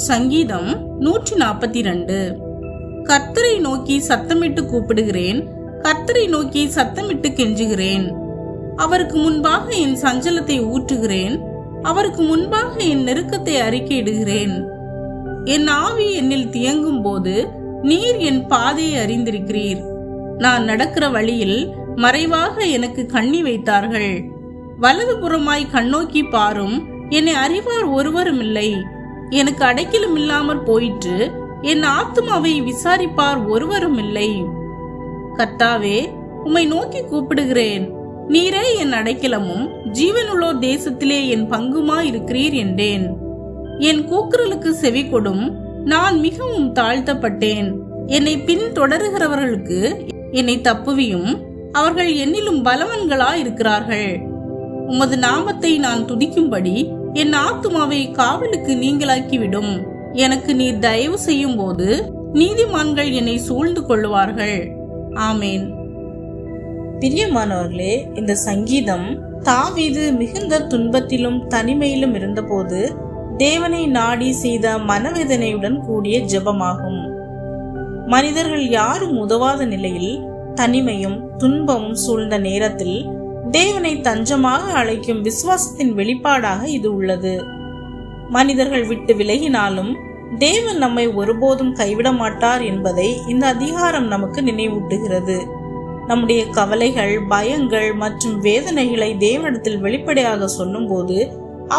சங்கீதம் 142. கர்த்தரை நோக்கி சத்தமிட்டு கூப்பிடுகிறேன், கர்த்தரை நோக்கி சத்தமிட்டு கெஞ்சுகிறேன். அவருக்கு முன்பாக என் சஞ்சலத்தை ஊற்றுகிறேன், அவருக்கு முன்பாக என் நெருக்கத்தை அறிக்கையிடுகிறேன். என் ஆவி என்னில் தியங்கும் போது நீர் என் பாதையை அறிந்திருக்கிறீர். நான் நடக்கிற வழியில் மறைவாக எனக்கு கண்ணி வைத்தார்கள். வலது புறமாய் கண்ணோக்கி பாரும், என்னை அறிவார் ஒருவரும் இல்லை. எனக்கு அடைக்கலம் இல்லாமற் போயிற்று, என் ஆத்துமாவை விசாரிப்பார் ஒருவரும் இல்லை. கர்த்தாவே, உம்மை நோக்கி கூப்பிடுகிறேன். நீரே என் அடைக்கலமும் ஜீவனுள்ளோர் தேசத்திலே என் பங்குமாயிருக்கிறீர் என்றேன். என் கூக்குரலுக்கு செவி கொடும், நான் மிகவும் தாழ்த்தப்பட்டேன். என்னை பின் தொடருகிறவர்களுக்கு என்னை தப்புவியும், அவர்கள் என்னிலும் பலவன்களாயிருக்கிறார்கள். உமது நாமத்தை நான் துதிக்கும்படி என் ஆத்துமாவை காவலுக்கு நீங்களாக்கிவிடும். எனக்கு நீர் தயவு செய்யும் போது நீதிமான்கள் என்னை சூழ்ந்து கொள்ளுவார்கள். ஆமேன். பிரியமானவர்களே, இந்த சங்கீதம் தாவீது மிகுந்த துன்பத்திலும் தனிமையிலும் இருந்தபோது தேவனை நாடி செய்த மனவேதனையுடன் கூடிய ஜெபமாகும். மனிதர்கள் யாரும் உதவாத நிலையில் தனிமையும் துன்பமும் சூழ்ந்த நேரத்தில் தேவனை தஞ்சமாக அழைக்கும் விசுவாசத்தின் வெளிப்பாடாக இது உள்ளது. மனிதர்கள் விட்டு விலகினாலும் தேவன் நம்மை ஒருபோதும் கைவிட மாட்டார் என்பதை இந்த அதிகாரம் நமக்கு நினைவூட்டுகிறது. நம்முடைய கவலைகள், பயங்கள் மற்றும் வேதனைகளை தேவனிடத்தில் வெளிப்படையாக சொல்லும் போது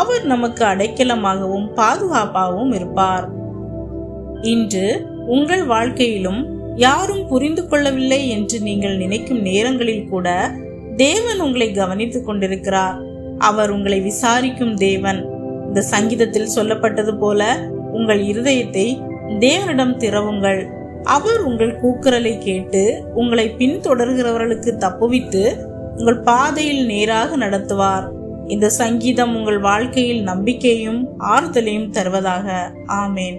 அவர் நமக்கு அடைக்கலமாகவும் பாதுகாப்பாகவும் இருப்பார். இன்று உங்கள் வாழ்க்கையிலும் யாரும் புரிந்து கொள்ளவில்லை என்று நீங்கள் நினைக்கும் நேரங்களில் கூட தேவன் உங்களை கவனித்துக் கொண்டிருக்கிறார். அவர் உங்களை விசாரிக்கும் தேவன். இந்த சங்கீதத்தில் சொல்லப்பட்டது போல உங்கள் இருதயத்தை தேவனிடம் திறவுங்கள். அவர் உங்கள் கூக்குரலை கேட்டு உங்களை பின்தொடர்கிறவர்களுக்கு தப்புவித்து உங்கள் பாதையில் நேராக நடத்துவார். இந்த சங்கீதம் உங்கள் வாழ்க்கையில் நம்பிக்கையும் ஆறுதலையும் தருவதாக. ஆமேன்.